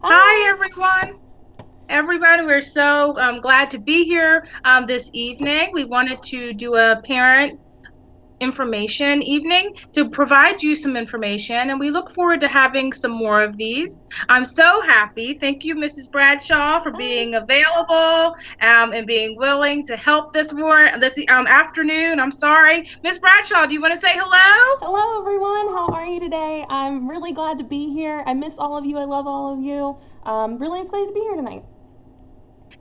Hi, Hi. everyone. Everyone, we're so glad to be here this evening. We wanted to do a parent information evening to provide you some information, and we look forward to having some more of these. I'm so happy. Thank you, Mrs. Bradshaw, for Hi. being available and being willing to help this afternoon. I'm sorry, Miss Bradshaw. Do you want to say hello? Hello, everyone. How are you today? I'm really glad to be here. I miss all of you. I love all of you. Really excited to be here tonight.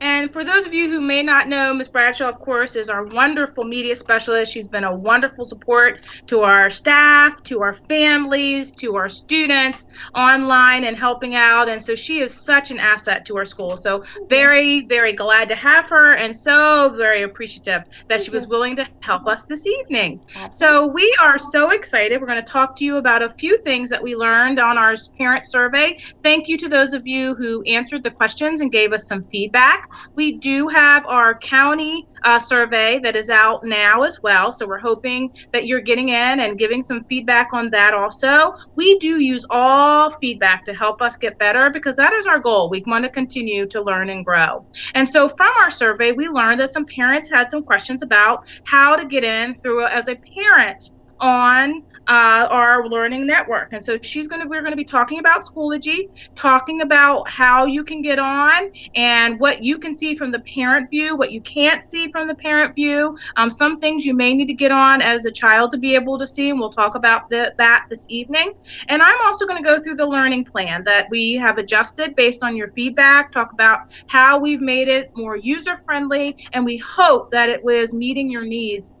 And for those of you who may not know, Ms. Bradshaw, of course, is our wonderful media specialist. She's been a wonderful support to our staff, to our families, to our students online and helping out. And so she is such an asset to our school. So Thank you. very, very glad to have her and so very appreciative that she Thank was you. willing to help us this evening. So Absolutely. we are so excited. We're going to talk to you about a few things that we learned on our parent survey. Thank you to those of you who answered the questions and gave us some feedback. We do have our county survey that is out now as well. So we're hoping that you're getting in and giving some feedback on that also. We do use all feedback to help us get better because that is our goal. We want to continue to learn and grow. And so from our survey, we learned that some parents had some questions about how to get in through as a parent on our learning network. And so we're going to be talking about Schoology, talking about how you can get on and what you can see from the parent view, what you can't see from the parent view, some things you may need to get on as a child to be able to see, and we'll talk about that this evening. And I'm also going to go through the learning plan that we have adjusted based on your feedback, talk about how we've made it more user friendly, and we hope that it was meeting your needs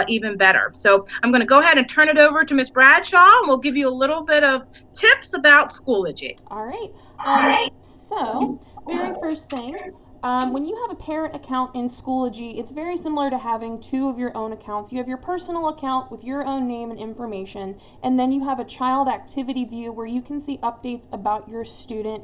even better. So I'm going to go ahead and turn it over to Ms. Bradshaw, and we'll give you a little bit of tips about Schoology. All right. Um, so, very first thing, when you have a parent account in Schoology, it's very similar to having two of your own accounts. You have your personal account with your own name and information, and then you have a child activity view where you can see updates about your student,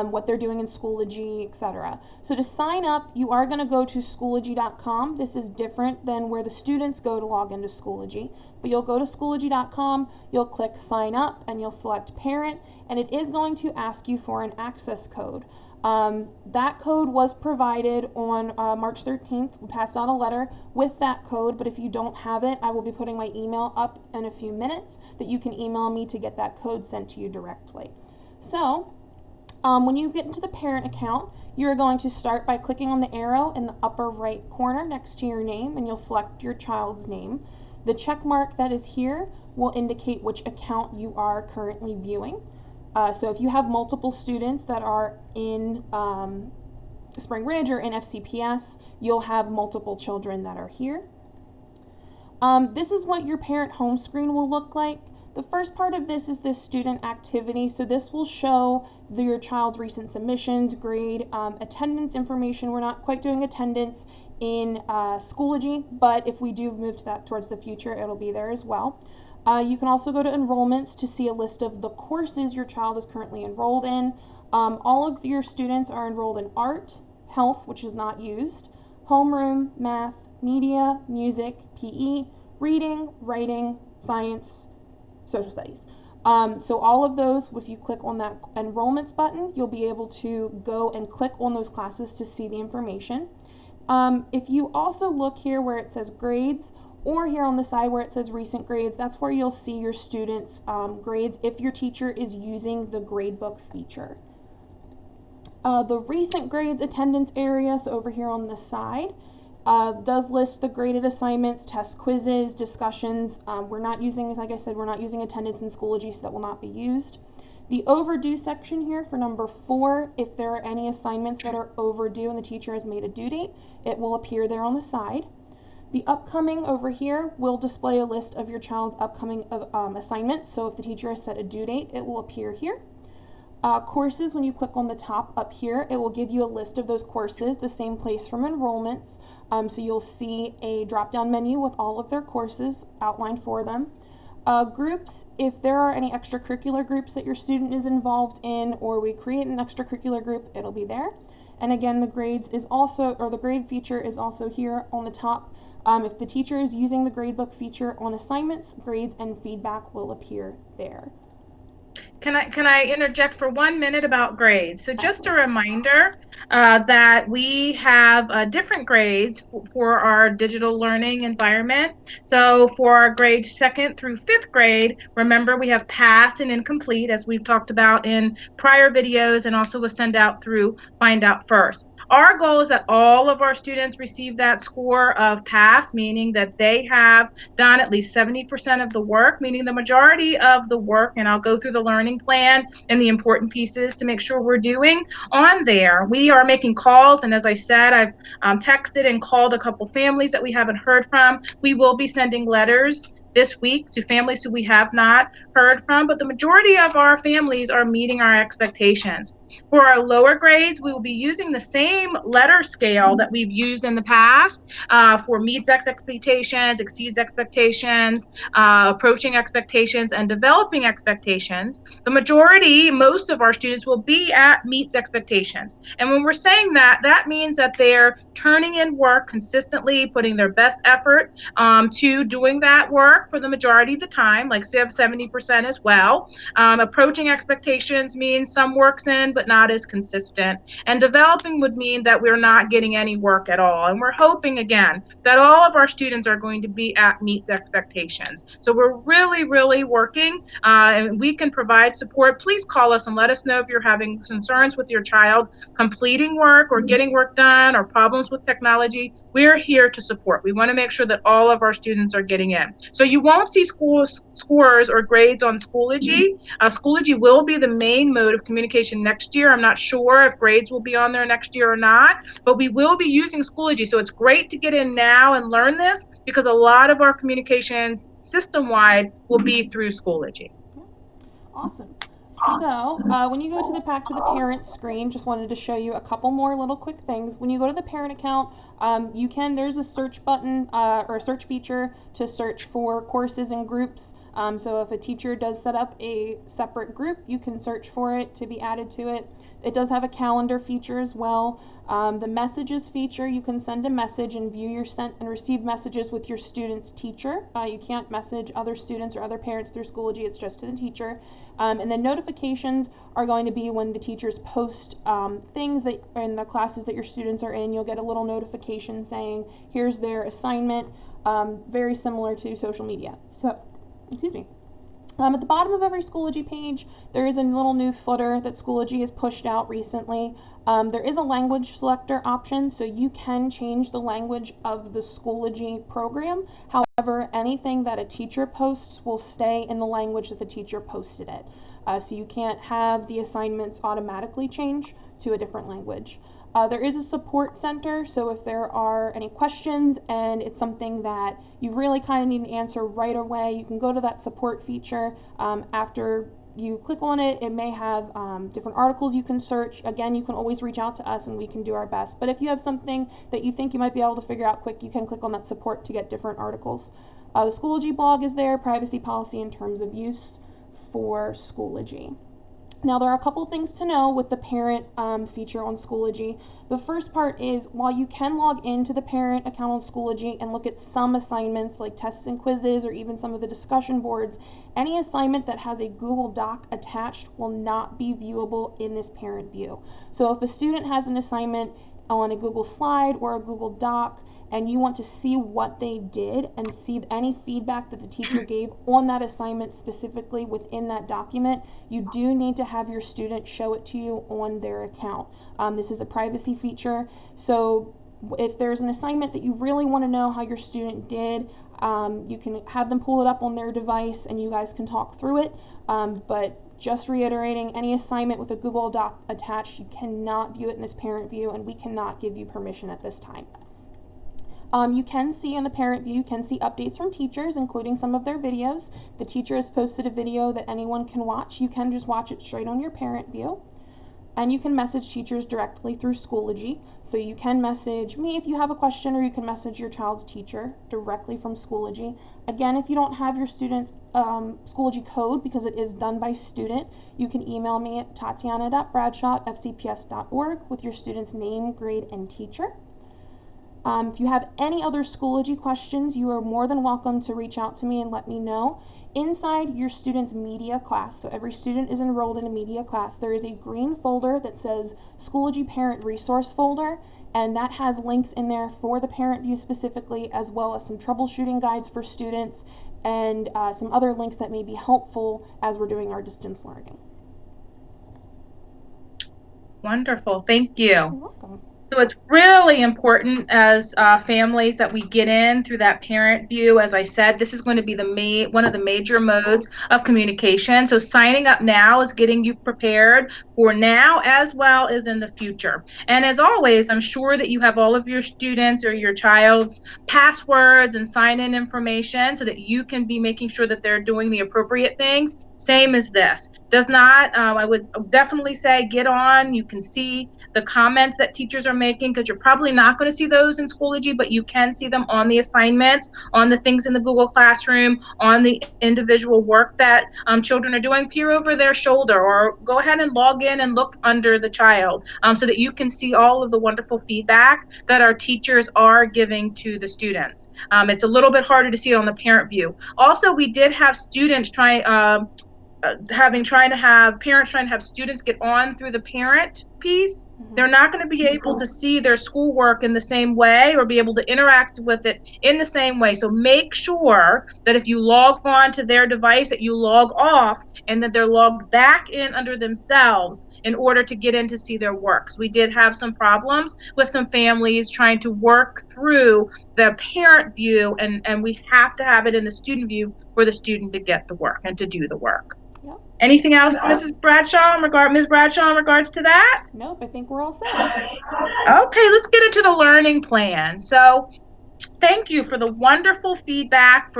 what they're doing in Schoology, etc. So to sign up, you are going to go to Schoology.com. This is different than where the students go to log into Schoology. But you'll go to Schoology.com, you'll click sign up, and you'll select parent, and it is going to ask you for an access code. That code was provided on March 13th. We passed out a letter with that code, but if you don't have it, I will be putting my email up in a few minutes that you can email me to get that code sent to you directly. So, when you get into the parent account, you're going to start by clicking on the arrow in the upper right corner next to your name, and you'll select your child's name. The check mark that is here will indicate which account you are currently viewing. So if you have multiple students that are in Spring Ridge or in FCPS, you'll have multiple children that are here. This is what your parent home screen will look like. The first part of this is this student activity, so this will show your child's recent submissions, grade, attendance information. We're not quite doing attendance in Schoology, but if we do move to that towards the future, it'll be there as well. You can also go to Enrollments to see a list of the courses your child is currently enrolled in. All of your students are enrolled in art, health, which is not used, homeroom, math, media, music, PE, reading, writing, science, social studies. So all of those, if you click on that enrollments button, you'll be able to go and click on those classes to see the information. If you also look here where it says grades, or here on the side where it says recent grades, that's where you'll see your students' grades if your teacher is using the gradebook feature. The recent grades attendance area, so over here on the side, does list the graded assignments, test quizzes, discussions. We're not using, like I said, we're not using attendance in Schoology, so that will not be used. The overdue section here for number 4, if there are any assignments that are overdue and the teacher has made a due date, it will appear there on the side. The upcoming over here will display a list of your child's upcoming assignments, so if the teacher has set a due date, it will appear here. Courses, when you click on the top up here, it will give you a list of those courses, the same place from Enrollments. So you'll see a drop-down menu with all of their courses outlined for them. Groups, if there are any extracurricular groups that your student is involved in, or we create an extracurricular group, it'll be there. And again, the grades is also, or the grade feature is also here on the top. If the teacher is using the gradebook feature on assignments, grades and feedback will appear there. Can I interject for 1 minute about grades? So just a reminder that we have different grades for our digital learning environment. So for our grades 2nd through 5th grade, remember we have pass and incomplete, as we've talked about in prior videos, and also was sent out through Find Out First. Our goal is that all of our students receive that score of pass, meaning that they have done at least 70% of the work, meaning the majority of the work, and I'll go through the learning plan and the important pieces to make sure we're doing on there. We are making calls, and as I said, I've texted and called a couple families that we haven't heard from. We will be sending letters this week to families who we have not heard from, but the majority of our families are meeting our expectations. For our lower grades, we will be using the same letter scale that we've used in the past for meets expectations, exceeds expectations, approaching expectations, and developing expectations. The majority, most of our students will be at meets expectations. And when we're saying that, that means that they're turning in work consistently, putting their best effort to doing that work for the majority of the time, like 70% as well. Approaching expectations means some work's in, but not as consistent. And developing would mean that we're not getting any work at all. And we're hoping, again, that all of our students are going to be at meets expectations. So we're really, really working, and we can provide support. Please call us and let us know if you're having concerns with your child completing work or getting work done or problems with technology. We're here to support. We want to make sure that all of our students are getting in. So you won't see scores or grades on Schoology. Schoology will be the main mode of communication next year. I'm not sure if grades will be on there next year or not, but we will be using Schoology. So it's great to get in now and learn this, because a lot of our communications system-wide will be through Schoology. Awesome. So, when you go to back to the parent screen, just wanted to show you a couple more little quick things. When you go to the parent account, there's a search button or a search feature to search for courses and groups. So if a teacher does set up a separate group, you can search for it to be added to it. It does have a calendar feature as well. The messages feature, you can send a message and view your sent and received messages with your student's teacher. You can't message other students or other parents through Schoology, it's just to the teacher. And then notifications are going to be when the teachers post things that are in the classes that your students are in. You'll get a little notification saying, here's their assignment, very similar to social media. So, excuse me. At the bottom of every Schoology page, there is a little new footer that Schoology has pushed out recently. There is a language selector option, so you can change the language of the Schoology program. However, anything that a teacher posts will stay in the language that the teacher posted it. So you can't have the assignments automatically change to a different language. There is a support center, so if there are any questions and it's something that you really kind of need an answer right away, you can go to that support feature. After you click on it, it may have different articles you can search. Again, you can always reach out to us and we can do our best. But if you have something that you think you might be able to figure out quick, you can click on that support to get different articles. The Schoology blog is there, privacy policy and terms of use for Schoology. Now, there are a couple things to know with the parent feature on Schoology. The first part is, while you can log into the parent account on Schoology and look at some assignments like tests and quizzes or even some of the discussion boards, any assignment that has a Google Doc attached will not be viewable in this parent view. So if a student has an assignment on a Google Slide or a Google Doc, and you want to see what they did and see any feedback that the teacher gave on that assignment specifically within that document, you do need to have your student show it to you on their account. This is a privacy feature, so if there's an assignment that you really want to know how your student did, you can have them pull it up on their device and you guys can talk through it, but just reiterating, any assignment with a Google Doc attached, you cannot view it in this parent view, and we cannot give you permission at this time. You can see in the parent view, you can see updates from teachers, including some of their videos. The teacher has posted a video that anyone can watch. You can just watch it straight on your parent view. And you can message teachers directly through Schoology. So you can message me if you have a question, or you can message your child's teacher directly from Schoology. Again, if you don't have your student's Schoology code, because it is done by student, you can email me at tatiana.bradshaw@fcps.org with your student's name, grade, and teacher. If you have any other Schoology questions, you are more than welcome to reach out to me and let me know. Inside your student's media class, so every student is enrolled in a media class, there is a green folder that says Schoology Parent Resource Folder, and that has links in there for the parent view specifically, as well as some troubleshooting guides for students and some other links that may be helpful as we're doing our distance learning. Wonderful. Thank you. You're welcome. So it's really important as families that we get in through that parent view. As I said, this is going to be one of the major modes of communication. So signing up now is getting you prepared for now as well as in the future. And as always, I'm sure that you have all of your students or your child's passwords and sign-in information so that you can be making sure that they're doing the appropriate things. Same as this. Does not, I would definitely say get on. You can see the comments that teachers are making, because you're probably not going to see those in Schoology, but you can see them on the assignments, on the things in the Google Classroom, on the individual work that children are doing. Peer over their shoulder or go ahead and log in and look under the child so that you can see all of the wonderful feedback that our teachers are giving to the students. It's a little bit harder to see it on the parent view. Also, we did have students trying to have parents trying to have students get on through the parent piece. They're not going to be able to see their schoolwork in the same way or be able to interact with it in the same way. So make sure that if you log on to their device, that you log off and that they're logged back in under themselves in order to get in to see their work. So we did have some problems with some families trying to work through the parent view, and we have to have it in the student view for the student to get the work and to do the work. Yep. Anything else, Ms. Bradshaw, in regards to that? Nope, I think we're all set. Okay, let's get into the learning plan. So thank you for the wonderful feedback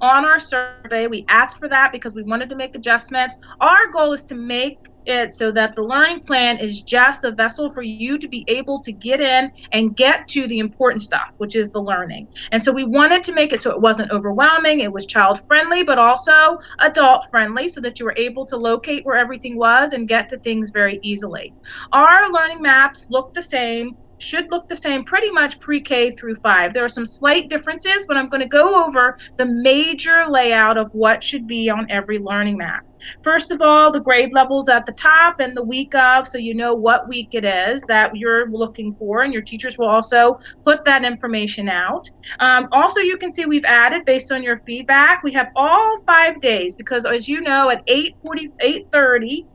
on our survey. We asked for that because we wanted to make adjustments. Our goal is to make it so that the learning plan is just a vessel for you to be able to get in and get to the important stuff, which is the learning. And so we wanted to make it so it wasn't overwhelming, it was child friendly, but also adult friendly, so that you were able to locate where everything was and get to things very easily. Our learning maps should look the same pretty much pre-K through 5. There are some slight differences, but I'm going to go over the major layout of what should be on every learning map. First of all, the grade levels at the top and the week of, so you know what week it is that you're looking for, and your teachers will also put that information out. Also, you can see we've added, based on your feedback, we have all 5 days, because as you know, at 8:30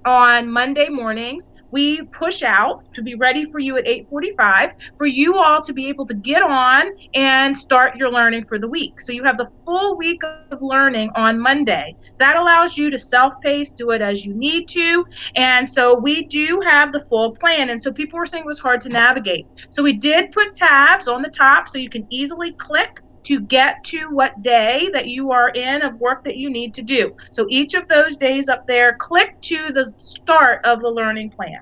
on Monday mornings, we push out to be ready for you at 8:45 for you all to be able to get on and start your learning for the week. So you have the full week of learning on Monday. That allows you to self-pace, do it as you need to. And so we do have the full plan. And so people were saying it was hard to navigate. So we did put tabs on the top so you can easily click to get to what day that you are in of work that you need to do. So each of those days up there, click to the start of the learning plan.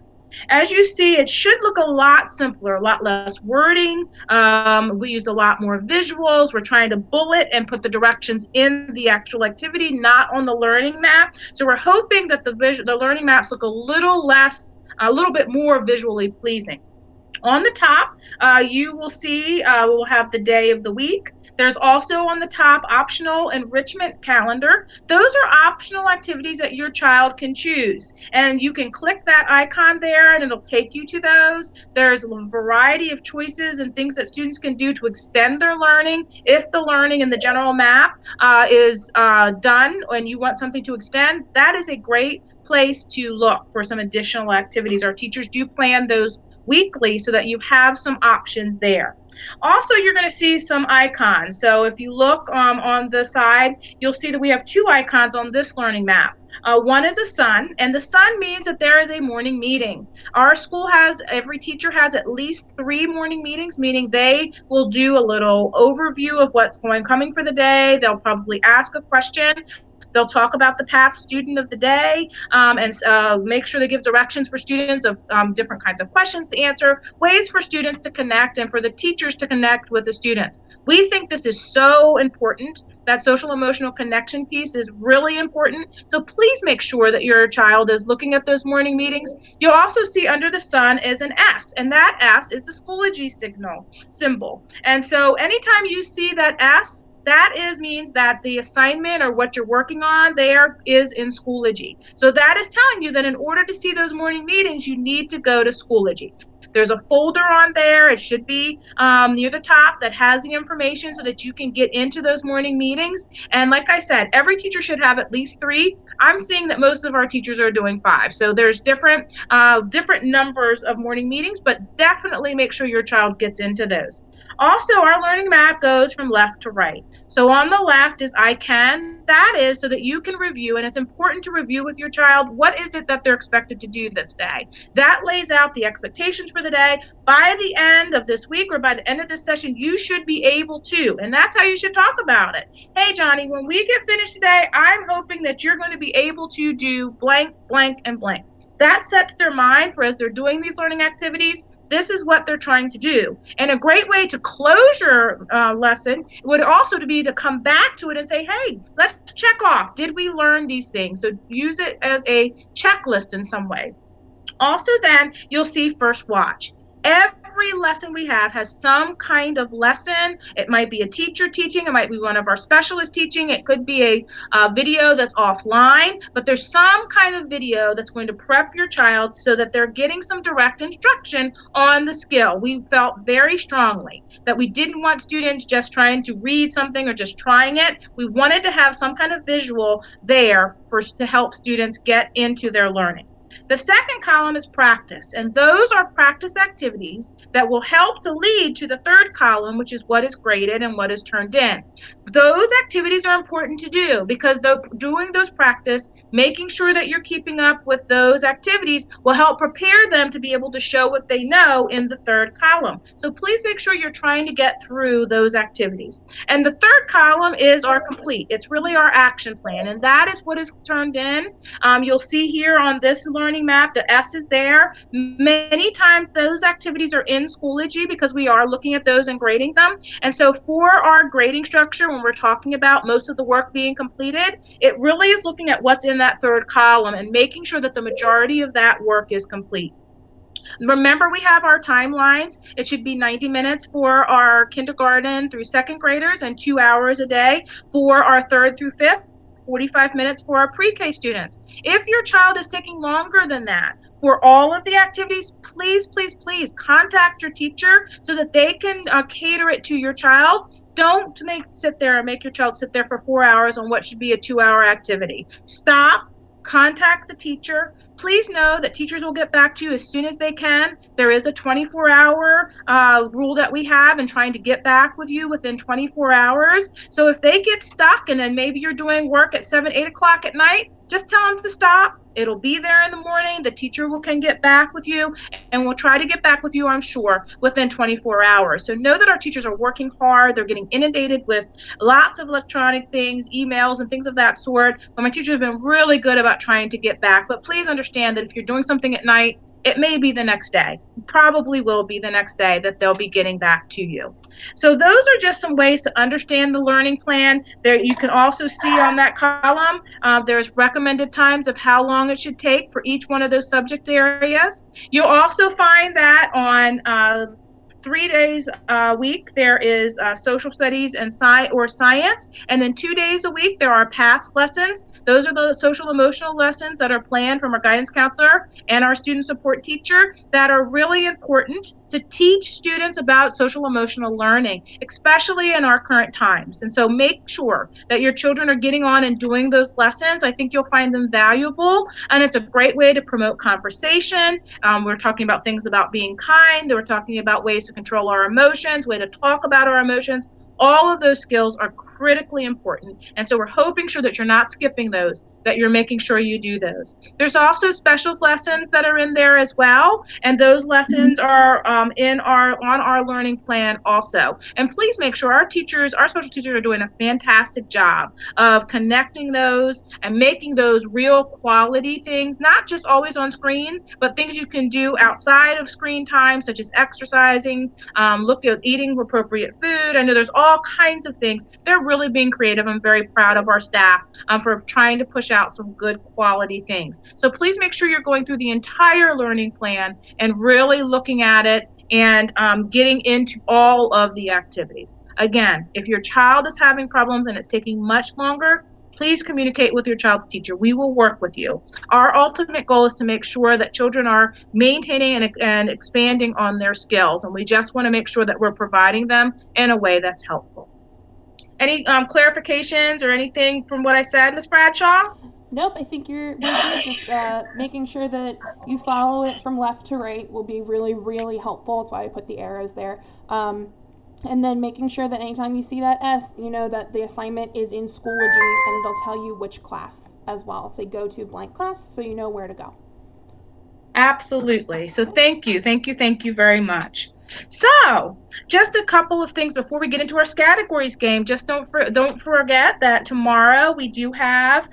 As you see, it should look a lot simpler, a lot less wording. We used a lot more visuals. We're trying to bullet and put the directions in the actual activity, not on the learning map. So we're hoping that the learning maps look a little bit more visually pleasing. On the top, you will see we'll have the day of the week. There's also on the top optional enrichment calendar. Those are optional activities that your child can choose. And you can click that icon there and it'll take you to those. There's a variety of choices and things that students can do to extend their learning. If the learning in the general map is done and you want something to extend, that is a great place to look for some additional activities. Our teachers do plan those weekly so that you have some options there. Also, you're going to see some icons. So if you look on the side, you'll see that we have 2 icons on this learning map. One is a sun, and the sun means that there is a morning meeting. Every teacher has at least 3 morning meetings, meaning they will do a little overview of what's coming for the day. They'll probably ask a question, They'll talk about the path student of the day, and make sure they give directions for students of different kinds of questions to answer, ways for students to connect, and for the teachers to connect with the students. We think this is so important. That social emotional connection piece is really important. So please make sure that your child is looking at those morning meetings. You'll also see under the sun is an S, and that S is the Schoology signal symbol. And so anytime you see that S, that is means that the assignment or what you're working on there is in Schoology. So that is telling you that in order to see those morning meetings, you need to go to Schoology. There's a folder on there. It should be near the top that has the information so that you can get into those morning meetings. And like I said, every teacher should have at least 3. I'm seeing that most of our teachers are doing 5. So there's different numbers of morning meetings, but definitely make sure your child gets into those. Also, our learning map goes from left to right. So on the left is I can. That is so that you can review, and it's important to review with your child what is it that they're expected to do this day. That lays out the expectations for the day. By the end of this week or by the end of this session, you should be able to, and that's how you should talk about it. Hey, Johnny, when we get finished today, I'm hoping that you're going to be able to do blank, blank, and blank. That sets their mind for as they're doing these learning activities, this is what they're trying to do. And a great way to close your lesson would also to be to come back to it and say, hey, let's check off. Did we learn these things? So use it as a checklist in some way. Also, then you'll see first watch. Every lesson we have has some kind of lesson. It might be a teacher teaching, it might be one of our specialists teaching, it could be a video that's offline, but there's some kind of video that's going to prep your child so that they're getting some direct instruction on the skill. We felt very strongly that we didn't want students just trying to read something or just trying it. We wanted to have some kind of visual there to help students get into their learning. The second column is practice, and those are practice activities that will help to lead to the third column, which is what is graded and what is turned in. Those activities are important to do because doing those practice, making sure that you're keeping up with those activities will help prepare them to be able to show what they know in the third column. So please make sure you're trying to get through those activities. And the third column is our complete. It's really our action plan, and that is what is turned in. You'll see here on this learning map, the S is there. Many times those activities are in Schoology because we are looking at those and grading them. And so for our grading structure, when we're talking about most of the work being completed, it really is looking at what's in that third column and making sure that the majority of that work is complete. Remember, we have our timelines. It should be 90 minutes for our kindergarten through second graders and 2 hours a day for our third through fifth. 45 minutes for our pre-K students. If your child is taking longer than that for all of the activities, please, please, please contact your teacher so that they can cater it to your child. Don't make your child sit there for 4 hours on what should be a 2-hour activity. Stop, contact the teacher. Please know that teachers will get back to you as soon as they can. There is a 24-hour rule that we have and trying to get back with you within 24 hours. So if they get stuck and then maybe you're doing work at 7, 8 o'clock at night, just tell them to stop. It'll be there in the morning. The teacher can get back with you, and we'll try to get back with you, I'm sure, within 24 hours. So know that our teachers are working hard. They're getting inundated with lots of electronic things, emails, and things of that sort. But my teachers have been really good about trying to get back. But please understand that if you're doing something at night, it may be the next day, probably will be the next day that they'll be getting back to you. So those are just some ways to understand the learning plan. There, you can also see on that column, there's recommended times of how long it should take for each one of those subject areas. You'll also find that on 3 days a week there is social studies and science, and then 2 days a week there are PATH lessons. Those are the social emotional lessons that are planned from our guidance counselor and our student support teacher that are really important to teach students about social emotional learning, especially in our current times. And so make sure that your children are getting on and doing those lessons. I think you'll find them valuable, and it's a great way to promote conversation. We're talking about things about being kind. We're talking about ways to control our emotions, way to talk about our emotions. All of those skills are critically important. And so we're hoping sure that you're not skipping those, that you're making sure you do those. There's also special lessons that are in there as well, and those lessons are in our on our learning plan also. And please make sure our special teachers are doing a fantastic job of connecting those and making those real quality things, not just always on screen, but things you can do outside of screen time, such as exercising, look at eating appropriate food. I know there's all kinds of things. They're really being creative. I'm very proud of our staff for trying to push out some good quality things. So please make sure you're going through the entire learning plan and really looking at it and getting into all of the activities. Again, if your child is having problems and it's taking much longer, please communicate with your child's teacher. We will work with you. Our ultimate goal is to make sure that children are maintaining and expanding on their skills, and we just want to make sure that we're providing them in a way that's helpful. Any clarifications or anything from what I said, Ms. Bradshaw? Nope, I think we're good. Just making sure that you follow it from left to right will be really, really helpful. That's why I put the arrows there. And then making sure that anytime you see that S, you know that the assignment is in Schoology, and it'll tell you which class as well. Say go to blank class, so you know where to go. Absolutely. So thank you very much. So, just a couple of things before we get into our categories game. Just don't forget that tomorrow we do have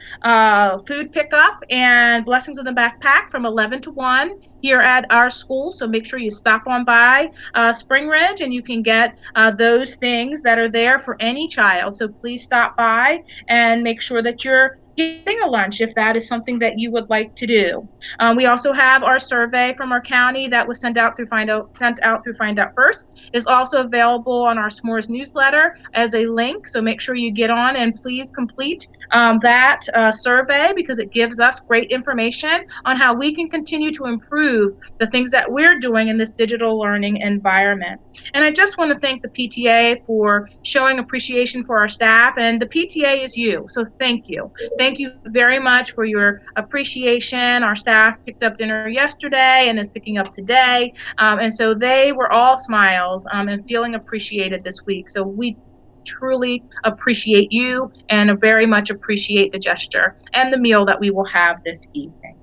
food pickup and blessings with a backpack from 11 to 1 here at our school. So make sure you stop on by Spring Ridge and you can get those things that are there for any child. So please stop by and make sure that you're getting a lunch if that is something that you would like to do. We also have our survey from our county that was sent out through Find Out First. Is also available on our S'mores newsletter as a link. So make sure you get on and please complete that survey because it gives us great information on how we can continue to improve the things that we're doing in this digital learning environment. And I just want to thank the PTA for showing appreciation for our staff, and the PTA is you. So thank you. Thank you very much for your appreciation. Our staff picked up dinner yesterday and is picking up today. And so they were all smiles and feeling appreciated this week. So we truly appreciate you and very much appreciate the gesture and the meal that we will have this evening.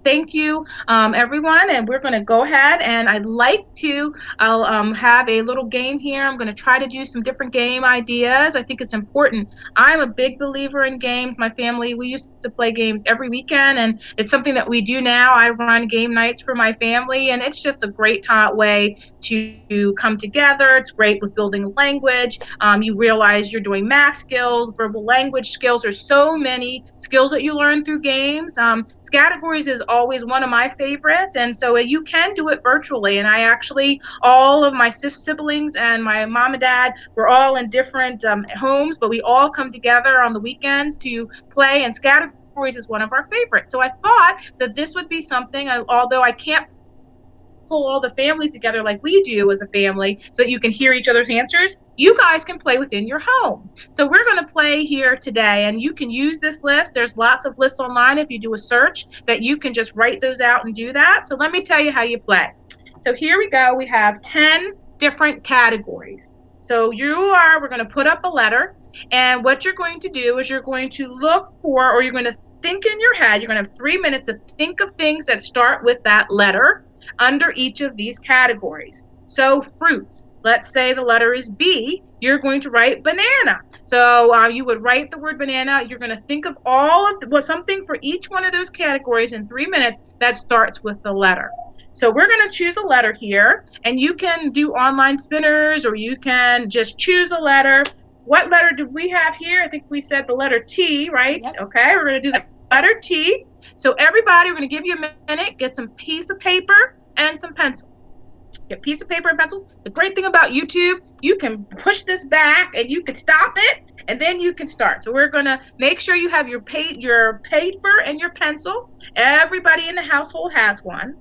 Thank you, everyone. And we're going to go ahead and I'll have a little game here. I'm going to try to do some different game ideas. I think it's important. I'm a big believer in games. My family, we used to play games every weekend, and it's something that we do now. I run game nights for my family, and it's just a great way to come together. It's great with building language. You realize you're doing math skills, verbal language skills. There's so many skills that you learn through games. Categories is always one of my favorites, and so you can do it virtually. And I actually, all of my siblings and my mom and dad were all in different homes, but we all come together on the weekends to play, and categories is one of our favorites. So I thought that this would be something, although I can't pull all the families together like we do as a family so that you can hear each other's answers, you guys can play within your home. So we're going to play here today, and you can use this list. There's lots of lists online if you do a search that you can just write those out and do that. So let me tell you how you play. So here we go. We have 10 different categories. So we're going to put up a letter, and what you're going to do is you're going to look for, or you're going to think in your head, you're going to have 3 minutes to think of things that start with that letter under each of these categories. So fruits, let's say the letter is B, you're going to write banana. So you would write the word banana. You're going to think of something for each one of those categories in 3 minutes that starts with the letter. So we're going to choose a letter here, and you can do online spinners or you can just choose a letter. What letter do we have here? I think we said the letter T, right? Yep. Okay, we're going to do the letter T. So everybody, we're going to give you a minute, get some piece of paper and some pencils. Get a piece of paper and pencils. The great thing about YouTube, you can push this back and you can stop it and then you can start. So we're going to make sure you have your paper and your pencil. Everybody in the household has one.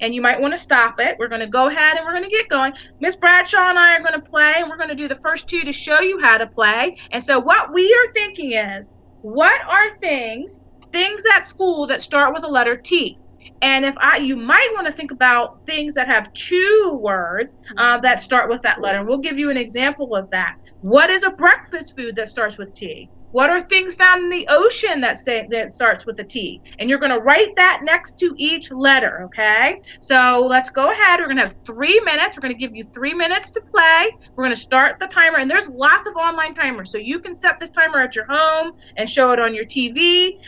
And you might want to stop it. We're going to go ahead and we're going to get going. Miss Bradshaw and I are going to play, and we're going to do the first two to show you how to play. And so what we are thinking is, what are things at school that start with a letter T? And you might want to think about things that have two words that start with that letter. We'll give you an example of that. What is a breakfast food that starts with T? What are things found in the ocean that starts with a T? And you're going to write that next to each letter, okay? So let's go ahead. We're going to have 3 minutes. We're going to give you 3 minutes to play. We're going to start the timer, and there's lots of online timers. So you can set this timer at your home and show it on your TV.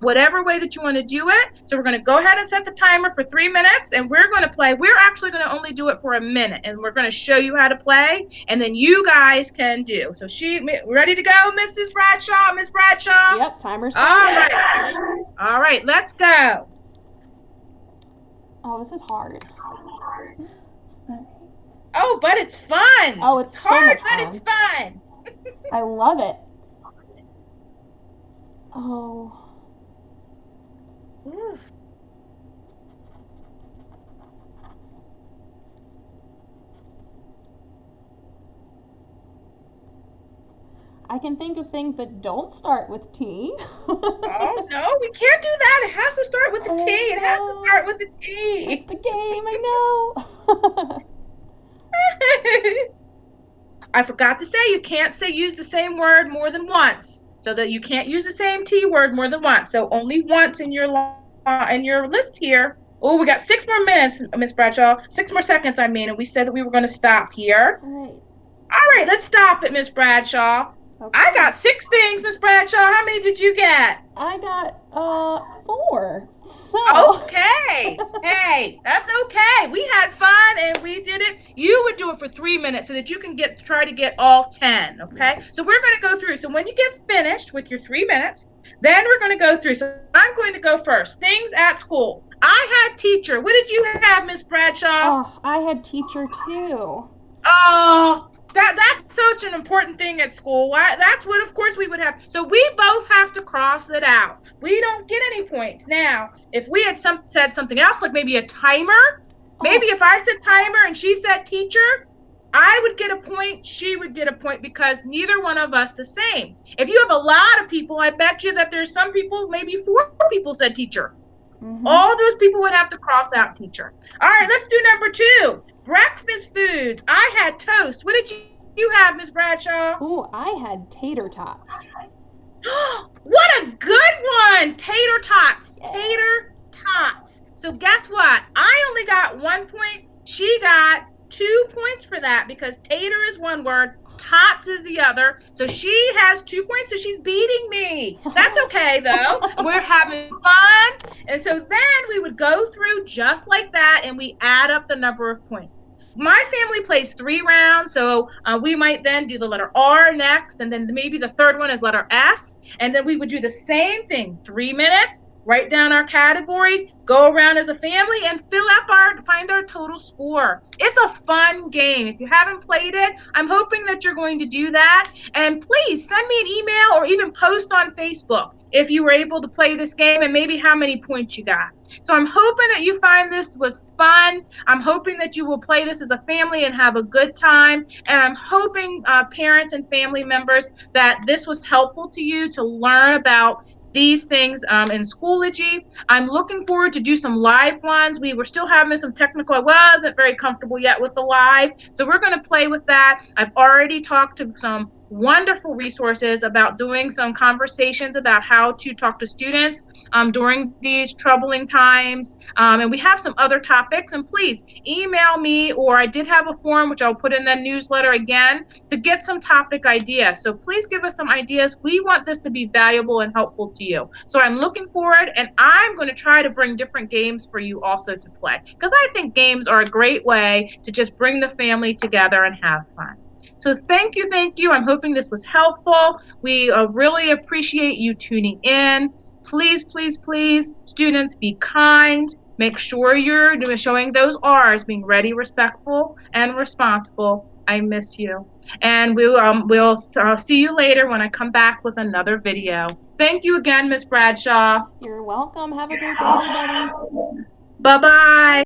Whatever way that you want to do it. So we're going to go ahead and set the timer for 3 minutes, and we're going to play. We're actually going to only do it for a minute, and we're going to show you how to play, and then you guys can do. So ready to go, Mrs. Bradshaw, Miss Bradshaw? Yep, timer All started. right. All right, let's go. Oh, this is hard. Oh, but it's fun. Oh, it's hard, so much but fun. it's fun. I love it. Oh. Ooh. I can think of things that don't start with T. Oh, no, we can't do that. It has to start with a T. It has to start with a T. It's the game, I know. I forgot to say you can't use the same word more than once. So that you can't use the same T word more than once. So only once in your list here. Oh, we got 6 more minutes, Miss Bradshaw. 6 more seconds, I mean, and we said that we were going to stop here. All right. All right, let's stop it, Miss Bradshaw. Okay. I got 6 things, Miss Bradshaw. How many did you get? I got 4. So. Okay. Hey, that's okay. We had fun and we did it. You would do it for 3 minutes so that you can try to get all 10. Okay. So we're going to go through. So when you get finished with your 3 minutes, then we're going to go through. So I'm going to go first. Things at school. I had teacher. What did you have, Miss Bradshaw? Oh, I had teacher too. Oh, that's such an important thing at school. That's what, of course, we would have. So we both have to cross it out. We don't get any points. Now, if we had said something else, like maybe a timer, maybe if I said timer and she said teacher, I would get a point, she would get a point, because neither one of us the same. If you have a lot of people, I bet you that there's some people, maybe 4 people said teacher. Mm-hmm. All those people would have to cross out teacher. All right, let's do number 2. Breakfast foods. I had toast. What did you have, Miss Bradshaw? Ooh, I had tater tots. What a good one! Tater tots. Yeah. Tater tots. So guess what? I only got 1 point. She got 2 points for that, because tater is one word, tots is the other. So she has 2 points, so she's beating me. That's okay, though. We're having fun. And so then we would go through just like that, and we add up the number of points. My family plays 3 rounds, so we might then do the letter R next, and then maybe the third one is letter S, and then we would do the same thing, 3 minutes, write down our categories, go around as a family, and find our total score. It's a fun game. If you haven't played it, I'm hoping that you're going to do that. And please send me an email or even post on Facebook if you were able to play this game and maybe how many points you got. So I'm hoping that you find this was fun. I'm hoping that you will play this as a family and have a good time. And I'm hoping, parents and family members, that this was helpful to you to learn about these things in Schoology. I'm looking forward to do some live ones. We were still having some technical. I wasn't very comfortable yet with the live, so we're going to play with that. I've already talked to some wonderful resources about doing some conversations about how to talk to students during these troubling times. And we have some other topics. And please email me, or I did have a form, which I'll put in the newsletter again, to get some topic ideas. So please give us some ideas. We want this to be valuable and helpful to you. So I'm looking forward, and I'm going to try to bring different games for you also to play, because I think games are a great way to just bring the family together and have fun. So thank you, thank you. I'm hoping this was helpful. We really appreciate you tuning in. Please, please, please, students, be kind. Make sure you're showing those R's, being ready, respectful, and responsible. I miss you. And we'll see you later when I come back with another video. Thank you again, Miss Bradshaw. You're welcome. Have a great day, everybody. Bye-bye.